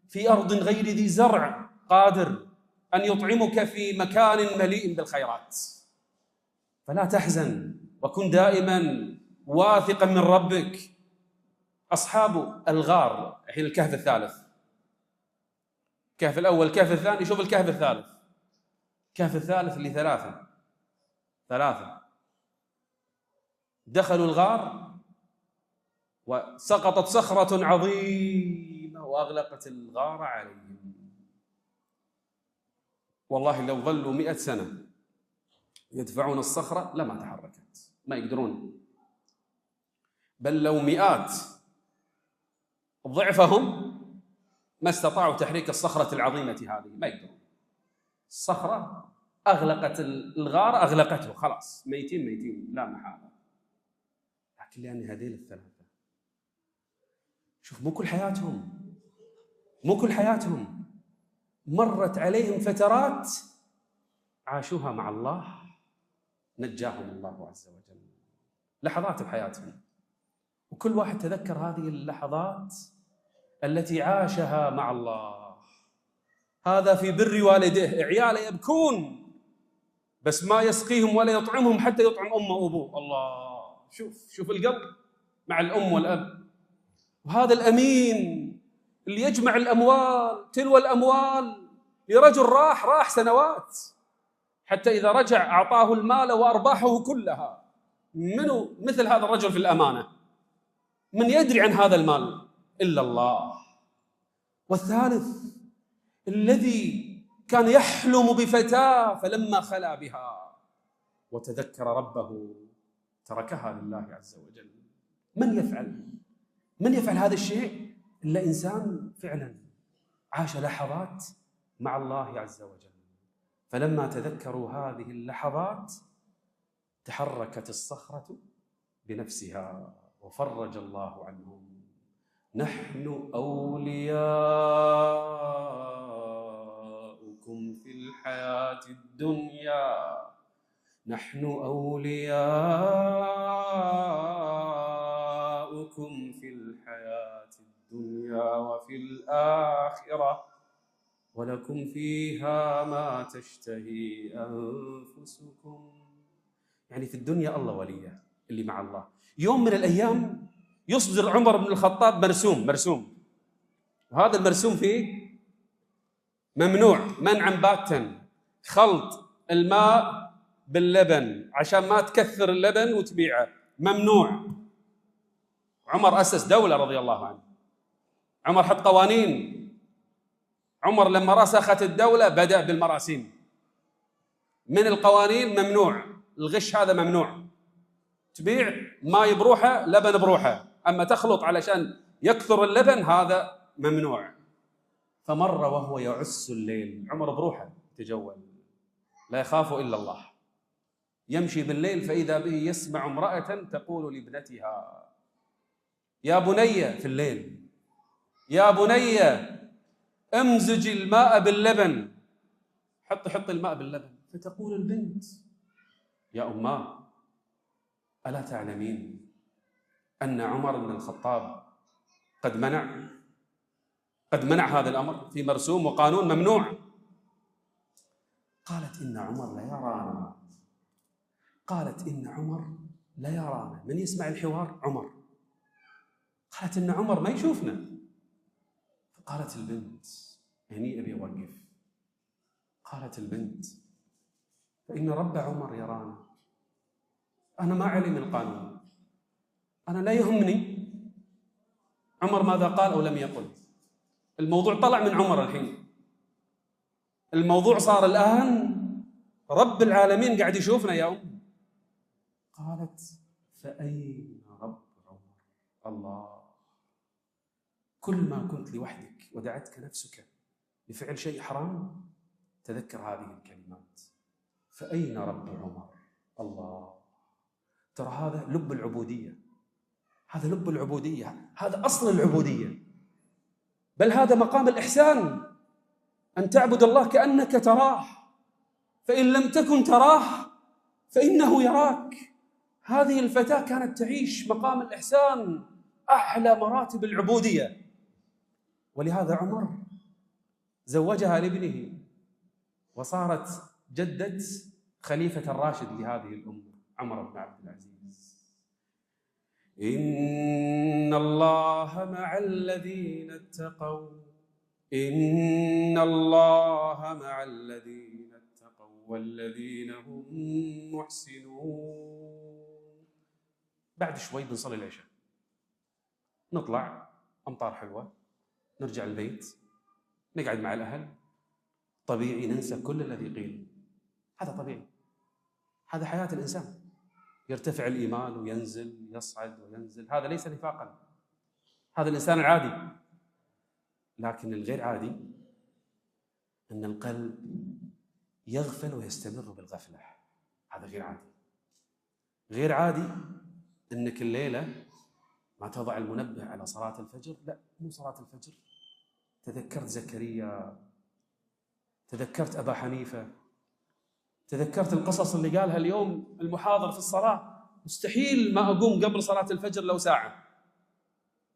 في أرض غير ذي زرع قادر أن يطعمك في مكان مليء بالخيرات، فلا تحزن وكن دائما واثقا من ربك. أصحاب الغار، الحين الكهف الثالث، الكهف الأول، الكهف الثاني، شوف الكهف الثالث. الكهف الثالث اللي ثلاثة دخلوا الغار وسقطت صخرة عظيمة وأغلقت الغار عليهم. والله لو ظلوا 100 سنة يدفعون الصخرة لما تحركت، ما يقدرون، بل لو مئات ضعفهم ما استطاعوا تحريك الصخرة العظيمة هذه، ما يقدرون. الصخرة أغلقت الغار، أغلقته، خلاص ميتين لا محالة. لكن لأن هذيل الثلاثة، شوف، مو كل حياتهم مرت عليهم فترات عاشوها مع الله نجاهم الله عز وجل، لحظات بحياتهم، وكل واحد تذكر هذه اللحظات التي عاشها مع الله. هذا في بر والديه، عياله يبكون بس ما يسقيهم ولا يطعمهم حتى يطعم أمه وأبوه. الله، شوف القلب مع الأم والأب. وهذا الأمين اللي يجمع الأموال تلو الأموال لرجل راح سنوات، حتى إذا رجع أعطاه المال وأرباحه كلها. منو مثل هذا الرجل في الأمانة؟ من يدري عن هذا المال إلا الله. والثالث الذي كان يحلم بفتاة فلما خلا بها وتذكر ربه تركها لله عز وجل. من يفعل هذا الشيء إلا إنسان فعلا عاش لحظات مع الله عز وجل. فلما تذكروا هذه اللحظات تحركت الصخرة بنفسها وفرج الله عنهم. نحن أولياؤكم في الحياة الدنيا، نحن أولياؤكم في الحياة الدنيا وفي الآخرة ولكم فيها ما تشتهي أنفسكم. يعني في الدنيا الله وليه اللي مع الله. يوم من الأيام يصدر عمر بن الخطاب مرسوم، وهذا المرسوم فيه ممنوع منعا باتا خلط الماء باللبن عشان ما تكثر اللبن وتبيعه، ممنوع. عمر أسس دولة رضي الله عنه، عمر حط قوانين. عمر لما رسخت الدولة بدأ بالمراسيم. من القوانين ممنوع الغش، هذا ممنوع. تبيع ماء بروحه لبن بروحه، أما تخلط علشان يكثر اللبن هذا ممنوع. فمر وهو يعس الليل، عمر بروحه تجول لا يخاف إلا الله، يمشي بالليل فإذا به يسمع امرأة تقول لابنتها يا بني، في الليل، يا بني امزج الماء باللبن، حط الماء باللبن. فتقول البنت يا أماه ألا تعلمين أن عمر بن الخطاب قد منع هذا الأمر في مرسوم وقانون ممنوع؟ قالت إن عمر لا يرانا. من يسمع الحوار؟ عمر. قالت إن عمر ما يشوفنا. فقالت البنت، هني أبي أوقف، قالت البنت فإن رب عمر يرانا، أنا ما علي من القانون، أنا لا يهمني عمر ماذا قال أو لم يقل. الموضوع طلع من عمر الحين، الموضوع صار الآن رب العالمين قاعد يشوفنا يا أم. قالت فأين رب عمر؟ الله، كل ما كنت لوحدك ودعتك نفسك لفعل شيء حرام تذكر هذه الكلمات، فأين رب عمر؟ الله. ترى هذا لب العبودية، هذا لب العبودية، هذا أصل العبودية، بل هذا مقام الإحسان، أن تعبد الله كأنك تراه، فإن لم تكن تراه فإنه يراك. هذه الفتاة كانت تعيش مقام الإحسان، أعلى مراتب العبودية، ولهذا عمر زوجها لابنه وصارت جدة خليفة الراشد لهذه الأمة عمر بن عبد العزيز. إن الله مع الذين اتقوا، إن الله مع الذين اتقوا والذين هم محسنون. بعد شوي بنصلي العشاء، نطلع أمطار حلوة، نرجع البيت، نقعد مع الأهل، طبيعي ننسى كل الذي قيل. هذا طبيعي، هذا حياة الإنسان، يرتفع الإيمان وينزل، يصعد وينزل، هذا ليس نفاقا، هذا الإنسان العادي. لكن الغير عادي أن القلب يغفل ويستمر بالغفلة، هذا غير عادي. غير عادي أنك الليلة ما تضع المنبه على صلاة الفجر، لا مو صلاة الفجر، تذكرت زكريا، تذكرت أبا حنيفة، تذكرت القصص اللي قالها اليوم المحاضر في الصلاة، مستحيل ما أقوم قبل صلاة الفجر لو ساعة،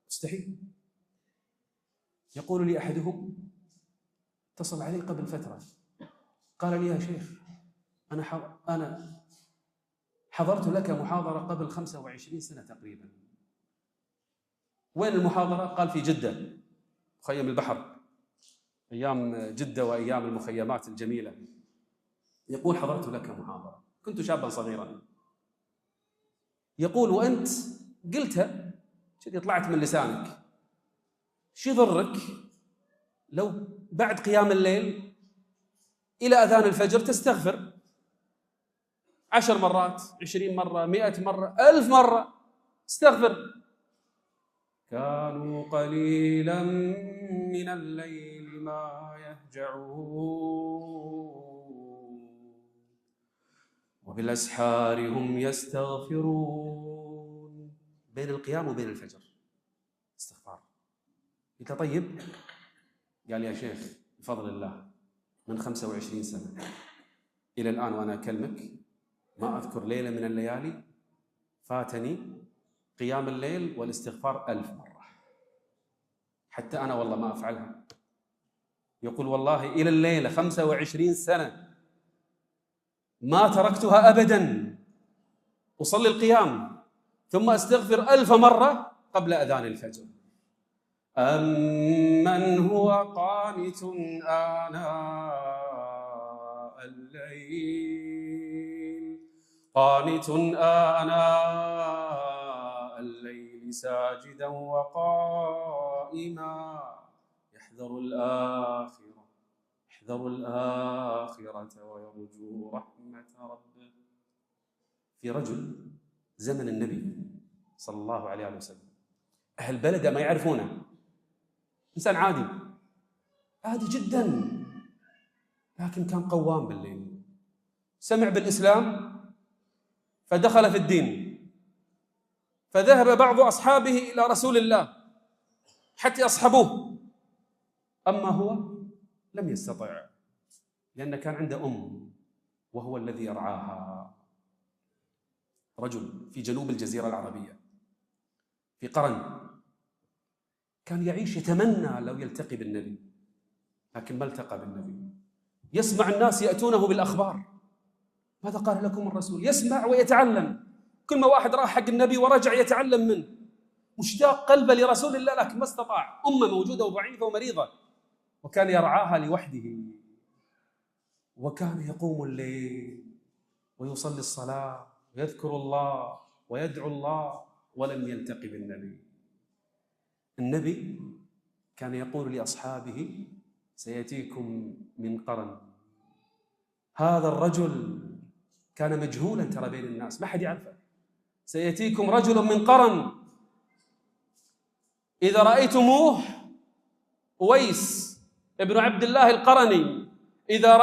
مستحيل. يقول لي أحدهم، اتصل علي قبل فترة، قال لي يا شيخ أنا حضرت لك محاضرة قبل 25 سنة تقريبا. وين المحاضرة؟ قال في جدة، مخيم البحر، أيام جدة وأيام المخيمات الجميلة. يقول حضرت لك محاضرة، كنت شابا صغيرا. يقول وأنت قلتها شذي طلعت من لسانك، شو يضرك لو بعد قيام الليل إلى أذان الفجر تستغفر 10 مرات، 20 مرة، 100 مرة، 1000 مرة، استغفر. كانوا قليلا من الليل ما يهجعون وبالأسحار هم يستغفرون. بين القيام وبين الفجر استغفار. قلت طيب، قال يا شيخ بفضل الله من 25 سنة إلى الآن وأنا أكلمك ما أذكر ليلة من الليالي فاتني قيام الليل والاستغفار 1000 مرة، حتى أنا والله ما أفعلها. يقول والله إلى الليلة 25 سنة ما تركتها أبدا، أصلي القيام ثم أستغفر 1000 مرة قبل أذان الفجر. أمن هو قانت آناء الليل، قانت آناء الليل ساجدا وقائما يحذر الآخرة ويرجو رحمة ربه. في رجل زمن النبي صلى الله عليه وسلم، أهل بلده ما يعرفونه، إنسان عادي جدا، لكن كان قوام بالليل. سمع بالإسلام فدخل في الدين، فذهب بعض أصحابه إلى رسول الله حتى يصحبوه، أما هو لم يستطع، لأن كان عنده وهو الذي يرعاها. رجل في جنوب الجزيرة العربية في قرن، كان يعيش يتمنى لو يلتقي بالنبي، لكن ما التقى بالنبي. يسمع الناس يأتونه بالأخبار، ماذا قال لكم الرسول؟ يسمع ويتعلم، كل ما واحد راح حق النبي ورجع يتعلم منه، مشتاق قلبه لرسول الله، لكن ما استطاع، أمة موجودة وضعيفة ومريضة، وكان يرعاها لوحده، وكان يقوم الليل ويصلي الصلاة ويذكر الله ويدعو الله، ولم يلتقي بالنبي. النبي كان يقول لأصحابه سيأتيكم من قرن. هذا الرجل كان مجهولا ترى بين الناس، ما حد يعرفه. سيأتيكم رجل من قرن إذا رأيتموه، أويس ابن عبد الله القرني، إذا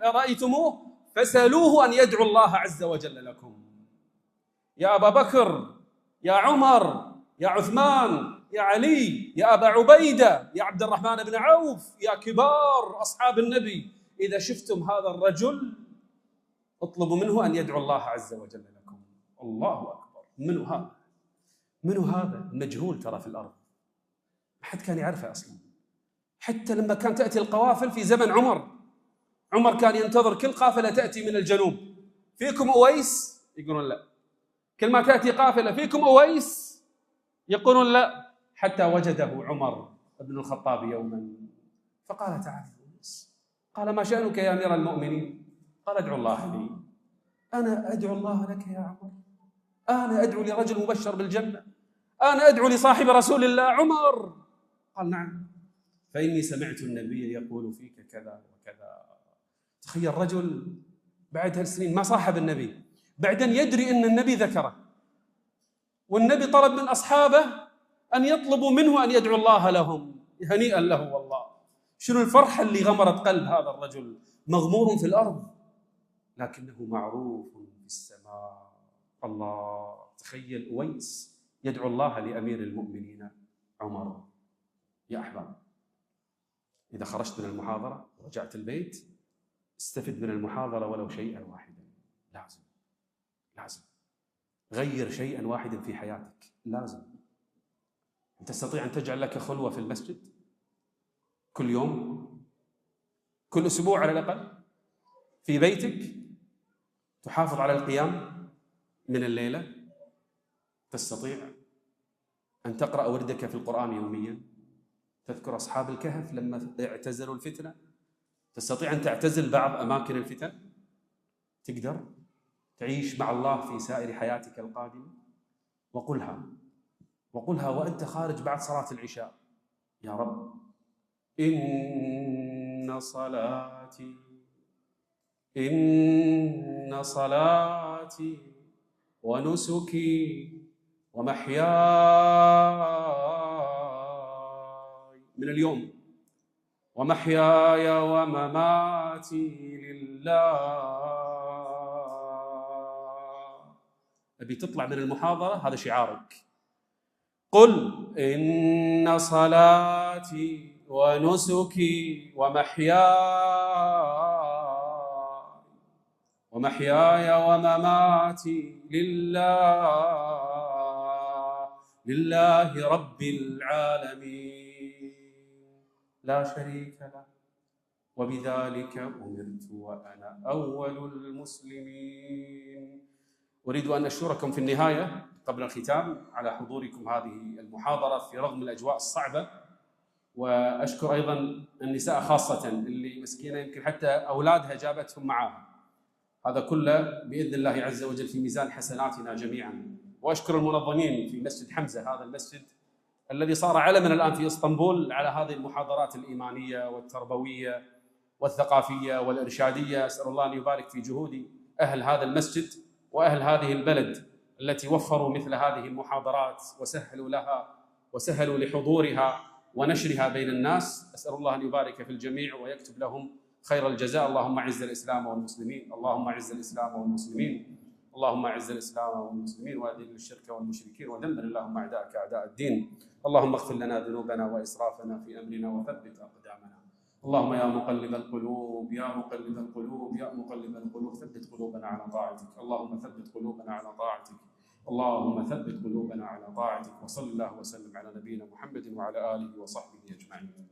رأيتموه فسألوه أن يدعو الله عز وجل لكم. يا أبا بكر، يا عمر، يا عثمان، يا علي، يا أبا عبيدة، يا عبد الرحمن بن عوف، يا كبار أصحاب النبي، إذا شفتم هذا الرجل اطلبوا منه أن يدعو الله عز وجل لكم. الله أكبر. منو هذا؟ منو هذا؟ مجهول ترى في الأرض، ما حد كان يعرفه أصلا. حتى لما كانت تأتي القوافل في زمن عمر كان ينتظر كل قافلة تأتي من الجنوب، فيكم أويس؟ يقولون لا. كل ما تأتي قافلة فيكم أويس؟ يقولون لا. حتى وجده عمر بن الخطاب يوما فقال تعال أويس. قال ما شأنك يا أمير المؤمنين؟ قال ادعو الله لي. أنا أدعو الله لك يا عمر؟ أنا أدعو لرجل مبشر بالجنة؟ أنا أدعو لصاحب رسول الله عمر؟ قال نعم، فإني سمعت النبي يقول فيك كذا وكذا. تخيل رجل بعد هالسنين ما صاحب النبي، بعدين يدري أن النبي ذكره، والنبي طلب من أصحابه أن يطلبوا منه أن يدعو الله لهم. هنيئا له والله. شنو الفرحة اللي غمرت قلب هذا الرجل، مغمور في الأرض لكنه معروف في السماء. الله. تخيل أويس يدعو الله لأمير المؤمنين عمر. يا أحباب، إذا خرجت من المحاضرة ورجعت البيت استفد من المحاضرة ولو شيئا واحدا. لازم غير شيئا واحدا في حياتك. لازم. تستطيع أن تجعل لك خلوة في المسجد كل يوم، كل أسبوع على الأقل، في بيتك تحافظ على القيام من الليلة. تستطيع أن تقرأ وردك في القرآن يوميا، تذكر أصحاب الكهف لما اعتزلوا الفتنة. تستطيع أن تعتزل بعض أماكن الفتن. تقدر تعيش مع الله في سائر حياتك القادمة. وقلها وأنت خارج بعد صلاة العشاء: يا رب إن صلاتي ونسكي ومحياي من اليوم ومحياي ومماتي لله. أبي تطلع من المحاضرة هذا شعارك. قل إن صلاتي ونسكي ومحياي ومماتي لله رب العالمين لا شريك له وبذلك أمرت وأنا أول المسلمين. أريد أن أشكركم في النهاية قبل الختام على حضوركم هذه المحاضرة في رغم الأجواء الصعبة، وأشكر أيضا النساء خاصة اللي مسكينة يمكن حتى أولادها جابتهم معها. هذا كله بإذن الله عز وجل في ميزان حسناتنا جميعا. وأشكر المنظمين في مسجد حمزة، هذا المسجد الذي صار علما الآن في إسطنبول على هذه المحاضرات الإيمانية والتربوية والثقافية والإرشادية. أسأل الله أن يبارك في جهود أهل هذا المسجد وأهل هذه البلد التي وفروا مثل هذه المحاضرات وسهلوا لحضورها ونشرها بين الناس. أسأل الله أن يبارك في الجميع ويكتب لهم خير الجزاء. اللهم أعز الإسلام والمسلمين، اللهم أعز الإسلام والمسلمين، اللهم أعز الإسلام والمسلمين وأذل الشرك والمشركين ودمر اللهم أعداءك أعداء الدين. اللهم اغفر لنا ذنوبنا وإسرافنا في أمرنا وثبت أقدامنا. اللهم يا مقلب القلوب يا مقلب القلوب يا مقلب القلوب ثبت قلوبنا على طاعتك. اللهم ثبت قلوبنا على طاعتك. اللهم ثبت قلوبنا على طاعتك. وصلى الله وسلم على نبينا محمد وعلى آله وصحبه أجمعين.